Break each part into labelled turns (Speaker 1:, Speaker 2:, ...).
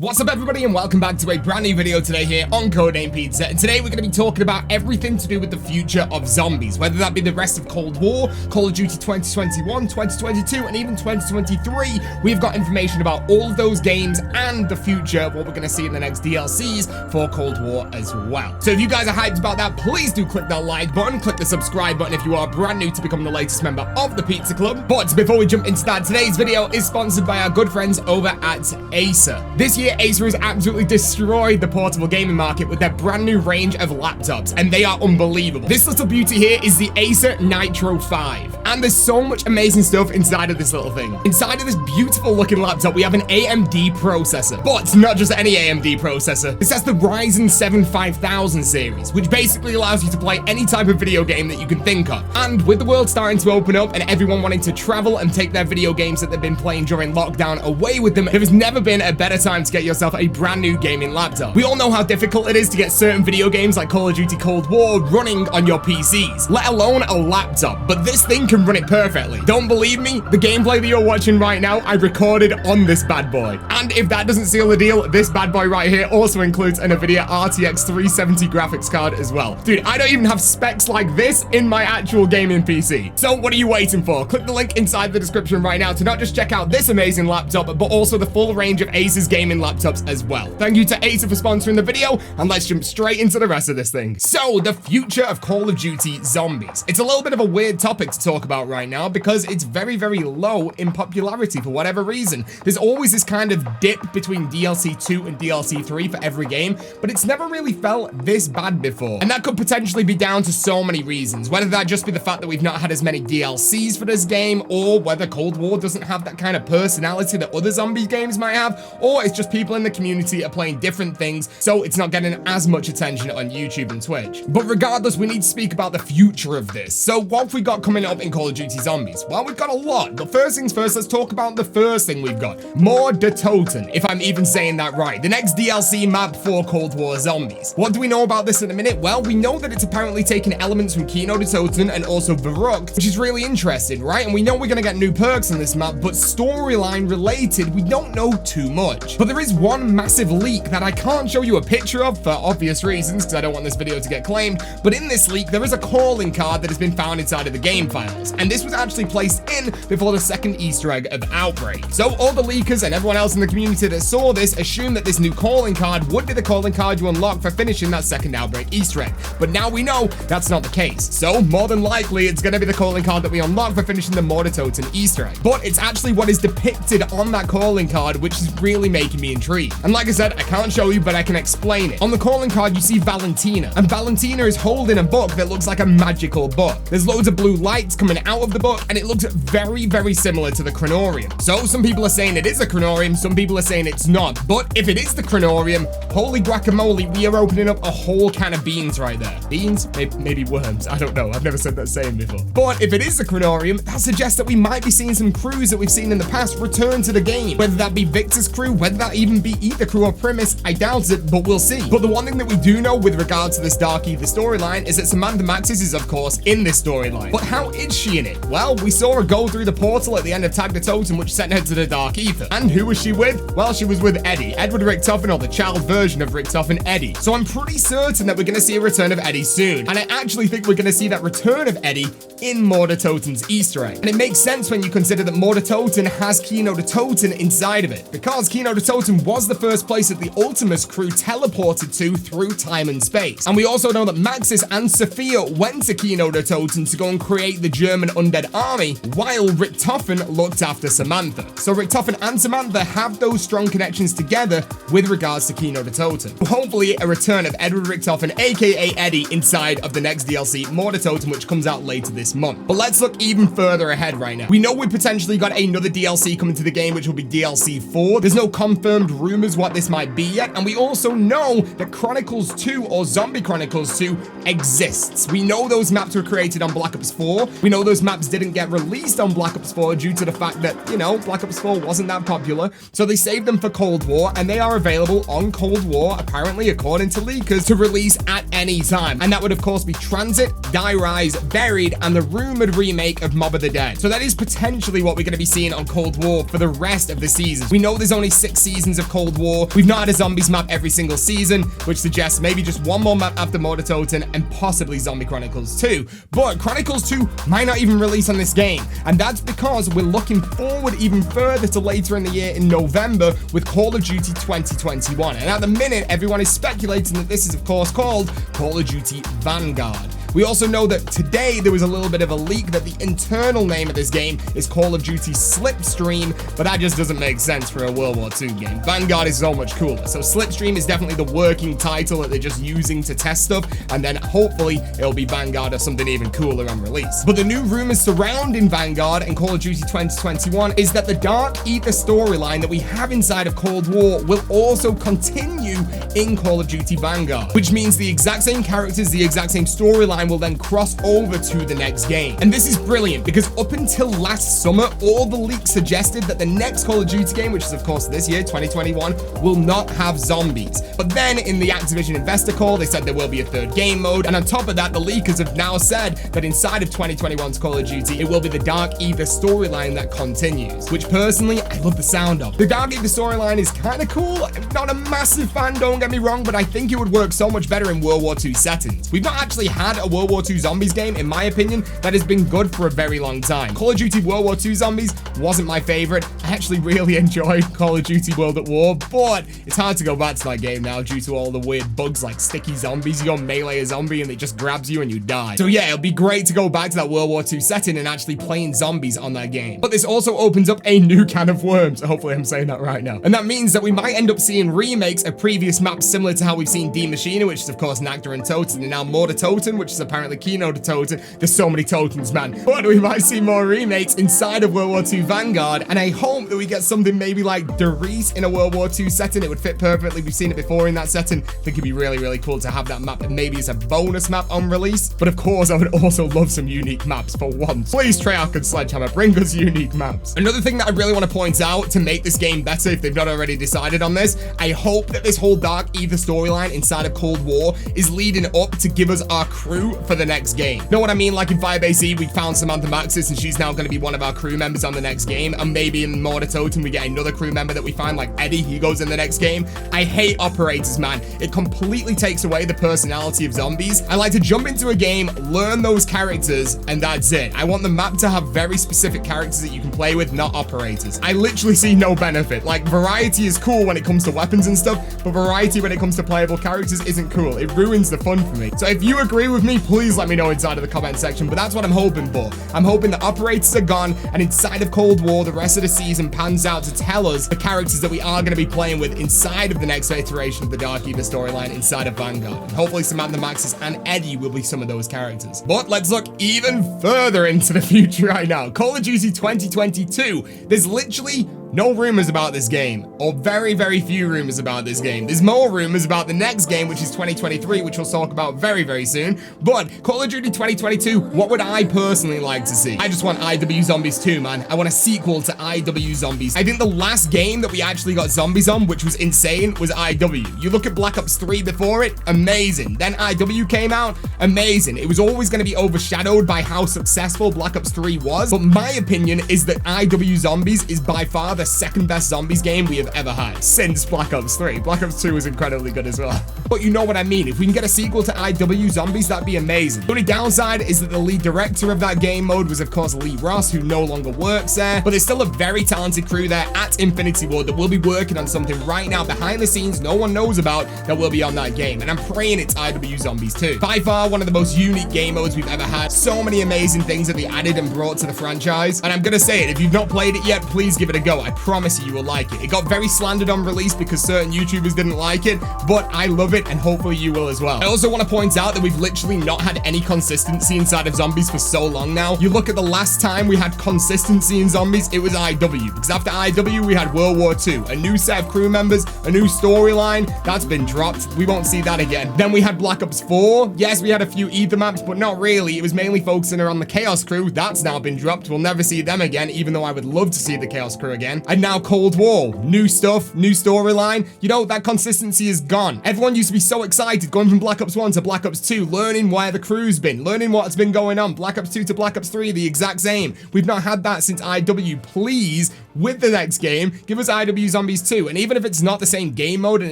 Speaker 1: What's up everybody and welcome back to a brand new video today here on CodeNamePizza, and today we're going to be talking about everything to do with the future of zombies, whether that be the rest of Cold War, Call of Duty 2021, 2022 and even 2023. We've got information about all of those games and the future of what we're going to see in the next DLCs for Cold War as well. So if you guys are hyped about that, please do click that like button, click the subscribe button if you are brand new to become the latest member of the Pizza Club. But before we jump into that, today's video is sponsored by our good friends over at Acer. This year Acer has absolutely destroyed the portable gaming market with their brand new range of laptops, and they are unbelievable. This little beauty here is the Acer Nitro 5, and there's so much amazing stuff inside of this little thing. Inside of this beautiful looking laptop, we have an AMD processor, but not just any AMD processor. This has the Ryzen 7 5000 series, which basically allows you to play any type of video game that you can think of. And with the world starting to open up and everyone wanting to travel and take their video games that they've been playing during lockdown away with them, there has never been a better time to get yourself a brand new gaming laptop. We all know how difficult it is to get certain video games like Call of Duty Cold War running on your PCs, let alone a laptop, but this thing can run it perfectly. Don't believe me? The gameplay that you're watching right now, I recorded on this bad boy. And if that doesn't seal the deal, this bad boy right here also includes an NVIDIA RTX 370 graphics card as well. Dude, I don't even have specs like this in my actual gaming PC. So what are you waiting for? Click the link inside the description right now to not just check out this amazing laptop, but also the full range of Acer's gaming laptops as well. Thank you to Acer for sponsoring the video, and let's jump straight into the rest of this thing. So, the future of Call of Duty Zombies. It's a little bit of a weird topic to talk about right now because it's very, very low in popularity for whatever reason. There's always this kind of dip between DLC 2 and DLC 3 for every game, but it's never really felt this bad before. And that could potentially be down to so many reasons, whether that just be the fact that we've not had as many DLCs for this game, or whether Cold War doesn't have that kind of personality that other zombie games might have, or it's just people in the community are playing different things, so it's not getting as much attention on YouTube and Twitch. But regardless, we need to speak about the future of this. So what have we got coming up in Call of Duty Zombies? Well, we've got a lot, but first things first, let's talk about the first thing we've got. More de Toten, if I'm even saying that right. The next DLC map for Cold War Zombies. What do we know about this in a minute? Well, we know that it's apparently taking elements from Kino de Toten and also Varrock, which is really interesting, right? And we know we're gonna get new perks on this map, but storyline related, we don't know too much. But there is one massive leak that I can't show you a picture of for obvious reasons, because I don't want this video to get claimed, but in this leak, there is a calling card that has been found inside of the game files, and this was actually placed in before the second Easter egg of Outbreak. So all the leakers and everyone else in the community that saw this assumed that this new calling card would be the calling card you unlock for finishing that second Outbreak Easter egg, but now we know that's not the case. So more than likely, it's going to be the calling card that we unlock for finishing the More de Toten Easter egg, but it's actually what is depicted on that calling card, which is really making me intrigued. And like I said, I can't show you, but I can explain it. On the calling card, you see Valentina, and Valentina is holding a book that looks like a magical book. There's loads of blue lights coming out of the book, and it looks very, very similar to the Chronorium. So some people are saying it is a Chronorium, some people are saying it's not, but if it is the Chronorium, holy guacamole, we are opening up a whole can of beans right there. Beans? Maybe worms, I don't know, I've never said that saying before. But if it is the Chronorium, that suggests that we might be seeing some crews that we've seen in the past return to the game, whether that be Victor's crew, whether that even be Ether crew or Primus, I doubt it, but we'll see. But the one thing that we do know with regards to this Dark Ether storyline is that Samantha Maxis is of course in this storyline. But how is she in it? Well, we saw her go through the portal at the end of Tag the Totem, which sent her to the Dark Ether. And who was she with? Well, she was with Eddie, Edward Richtofen, or the child version of Richtofen Eddie. So I'm pretty certain that we're going to see a return of Eddie soon. And I actually think we're going to see that return of Eddie in More de Toten's Easter egg. And it makes sense when you consider that More de Toten has Kino de Toten inside of it, because Kino de Toten was the first place that the Ultimus crew teleported to through time and space. And we also know that Maxis and Sophia went to Kino de Toten to go and create the German undead army, while Richtofen looked after Samantha. So Richtofen and Samantha have those strong connections together with regards to Kino de Toten. Hopefully a return of Edward Richtofen, aka Eddie, inside of the next DLC, More de Toten, which comes out later this month. But let's look even further ahead right now. We know we potentially got another DLC coming to the game, which will be DLC 4. There's no confirmed rumors what this might be yet, and we also know that Chronicles 2 or Zombie Chronicles 2 exists. We know those maps were created on Black Ops 4. We know know those maps didn't get released on Black Ops 4 due to the fact that, you know, Black Ops 4 wasn't that popular, so they saved them for Cold War, and they are available on Cold War, apparently, according to leakers, to release at any time. And that would, of course, be Transit, Die Rise, Buried, and the rumored remake of Mob of the Dead. So that is potentially what we're going to be seeing on Cold War for the rest of the seasons. We know there's only 6 seasons of Cold War. We've not had a zombies map every single season, which suggests maybe just one more map after Mordertoten and possibly Zombie Chronicles 2. But Chronicles 2 might not even release on this game, and that's because we're looking forward even further to later in the year in November with Call of Duty 2021. And at the minute, everyone is speculating that this is, of course, called Call of Duty Vanguard. We also know that today there was a little bit of a leak that the internal name of this game is Call of Duty Slipstream, but that just doesn't make sense for a World War II game. Vanguard is so much cooler. So Slipstream is definitely the working title that they're just using to test stuff, and then hopefully it'll be Vanguard or something even cooler on release. But the new rumors surrounding Vanguard and Call of Duty 2021 is that the Dark Ether storyline that we have inside of Cold War will also continue in Call of Duty Vanguard, which means the exact same characters, the exact same storyline will then cross over to the next game. And this is brilliant because up until last summer, all the leaks suggested that the next Call of Duty game, which is of course this year, 2021, will not have zombies. But then in the Activision investor call, they said there will be a third game mode. And on top of that, the leakers have now said that inside of 2021's Call of Duty, it will be the Dark Ether storyline that continues, which personally, I love the sound of. The Dark Ether storyline is kind of cool. I'm not a massive fan, don't get me wrong, but I think it would work so much better in World War II settings. We've not actually had a World War II Zombies game, in my opinion, that has been good for a very long time. Call of Duty World War II Zombies wasn't my favorite. I actually really enjoyed Call of Duty World at War, but it's hard to go back to that game now due to all the weird bugs like sticky zombies. You go melee a zombie and it just grabs you and you die. So yeah, it'll be great to go back to that World War II setting and actually playing zombies on that game. But this also opens up a new can of worms. Hopefully I'm saying that right now. And that means that we might end up seeing remakes of previous maps similar to how we've seen Die Maschine, which is of course Nacta and Toten, and now Mordertoten, which is apparently Kino to Toten. There's so many tokens, man. But we might see more remakes inside of World War II Vanguard, and I hope that we get something maybe like Derice in a World War II setting. It would fit perfectly. We've seen it before in that setting. I think it'd be really, really cool to have that map, and maybe it's a bonus map on release. But of course, I would also love some unique maps for once. Please, Treyarch and Sledgehammer, bring us unique maps. Another thing that I really want to point out to make this game better, if they've not already decided on this, I hope that this whole Dark Ether storyline inside of Cold War is leading up to give us our crew for the next game. Know what I mean? Like in Firebase E, we found Samantha Maxis, and she's now going to be one of our crew members on the next game. And maybe in Mordertoten, we get another crew member that we find, like Eddie. He goes in the next game. I hate operators, man. It completely takes away the personality of zombies. I like to jump into a game, learn those characters, and that's it. I want the map to have very specific characters that you can play with, not operators. I literally see no benefit. Like, variety is cool when it comes to weapons and stuff, but variety when it comes to playable characters isn't cool. It ruins the fun for me. So if you agree with me, please let me know inside of the comment section, but that's what I'm hoping for. I'm hoping the operators are gone, and inside of Cold War, the rest of the season pans out to tell us the characters that we are going to be playing with inside of the next iteration of the Dark Ether storyline inside of Vanguard. And hopefully Samantha Maxis and Eddie will be some of those characters. But let's look even further into the future right now. Call of Duty 2022. There's literally no rumors about this game, or very, very few rumors about this game. There's more rumors about the next game, which is 2023, which we'll talk about very, very soon. But Call of Duty 2022, what would I personally like to see? I just want IW Zombies 2, man. I want a sequel to IW Zombies. I think the last game that we actually got zombies on, which was insane, was IW. You look at Black Ops 3 before it, amazing. Then IW came out, amazing. It was always going to be overshadowed by how successful Black Ops 3 was, but my opinion is that IW Zombies is by far the second best zombies game we have ever had since Black Ops 3. Black Ops 2 was incredibly good as well. But you know what I mean. If we can get a sequel to IW Zombies, that'd be amazing. The only downside is that the lead director of that game mode was, of course, Lee Ross, who no longer works there. But there's still a very talented crew there at Infinity Ward that will be working on something right now behind the scenes no one knows about that will be on that game. And I'm praying it's IW Zombies 2. By far, one of the most unique game modes we've ever had. So many amazing things that they added and brought to the franchise. And I'm gonna say it, if you've not played it yet, please give it a go. I promise you will like it. It got very slandered on release because certain YouTubers didn't like it, but I love it, and hopefully you will as well. I also want to point out that we've literally not had any consistency inside of zombies for so long now. You look at the last time we had consistency in zombies, it was IW, because after IW we had World War II, a new set of crew members, a new storyline. That's been dropped. We won't see that again. Then we had Black Ops 4. Yes, we had a few ether maps, but not really. It was mainly focusing around the Chaos crew. That's now been dropped. We'll never see them again, even though I would love to see the Chaos crew again. And now Cold War. New stuff, new storyline. You know, that consistency is gone. Everyone used to be so excited going from Black Ops 1 to Black Ops 2, learning where the crew's been, learning what's been going on. Black Ops 2 to Black Ops 3, the exact same. We've not had that since IW. Please, with the next game, give us IW Zombies 2. And even if it's not the same game mode and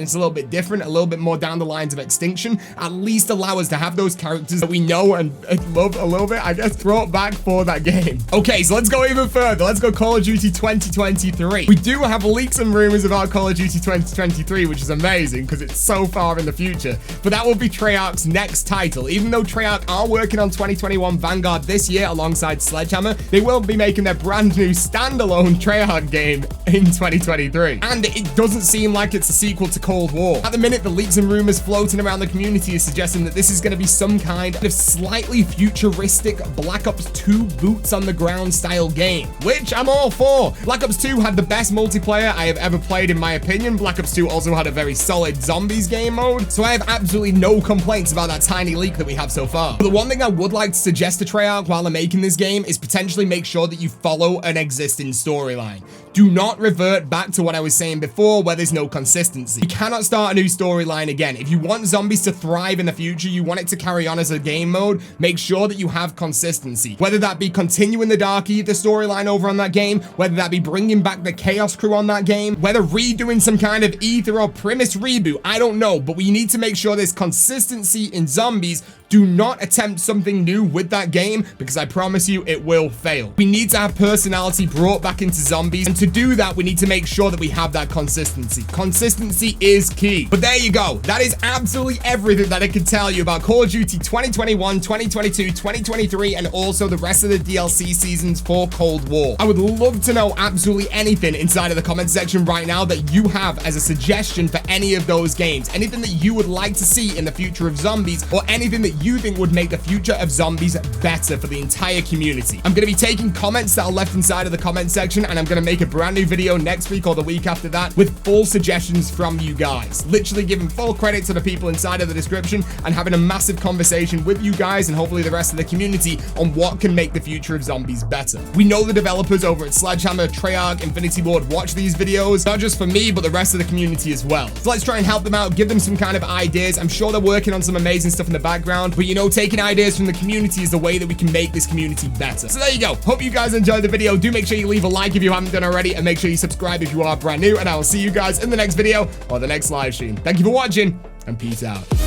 Speaker 1: it's a little bit different, a little bit more down the lines of Extinction, at least allow us to have those characters that we know and love a little bit, I guess, brought back for that game. Okay, so let's go even further. Let's go Call of Duty 2023. We do have leaks and rumors about Call of Duty 2023, which is amazing because it's so far in the future. But that will be Treyarch's next title. Even though Treyarch are working on 2021 Vanguard this year alongside Sledgehammer, they will be making their brand new standalone Treyarch game in 2023. And it doesn't seem like it's a sequel to Cold War. At the minute, the leaks and rumors floating around the community is suggesting that this is going to be some kind of slightly futuristic Black Ops 2 boots on the ground style game, which I'm all for. Black Ops 2 had the best multiplayer I have ever played, in my opinion. Black Ops 2 also had a very solid zombies game mode, so I have absolutely no complaints about that tiny leak that we have so far. But the one thing I would like to suggest to Treyarch while they're making this game is potentially make sure that you follow an existing storyline. Do not revert back to what I was saying before, where there's no consistency. You cannot start a new storyline again. If you want zombies to thrive in the future, you want it to carry on as a game mode, make sure that you have consistency. Whether that be continuing the Dark Ether storyline over on that game, whether that be bringing back the Chaos crew on that game, whether redoing some kind of Ether or premise reboot, I don't know, but we need to make sure there's consistency in zombies. Do not attempt something new with that game, because I promise you it will fail. We need to have personality brought back into zombies, and to do that, we need to make sure that we have that consistency. Consistency is key. But there you go. That is absolutely everything that I can tell you about Call of Duty 2021, 2022, 2023, and also the rest of the DLC seasons for Cold War. I would love to know absolutely anything inside of the comment section right now that you have as a suggestion for any of those games. Anything that you would like to see in the future of zombies, or anything that you think would make the future of zombies better for the entire community. I'm going to be taking comments that are left inside of the comment section, and I'm going to make a brand new video next week or the week after that with full suggestions from you guys. Literally giving full credit to the people inside of the description and having a massive conversation with you guys and hopefully the rest of the community on what can make the future of zombies better. We know the developers over at Sledgehammer, Treyarch, Infinity Ward watch these videos, not just for me, but the rest of the community as well. So let's try and help them out, give them some kind of ideas. I'm sure they're working on some amazing stuff in the background, but you know, taking ideas from the community is the way that we can make this community better. So there you go. Hope you guys enjoyed the video. Do make sure you leave a like if you haven't done already, and make sure you subscribe if you are brand new, and I will see you guys in the next video or the next live stream. Thank you for watching, and peace out.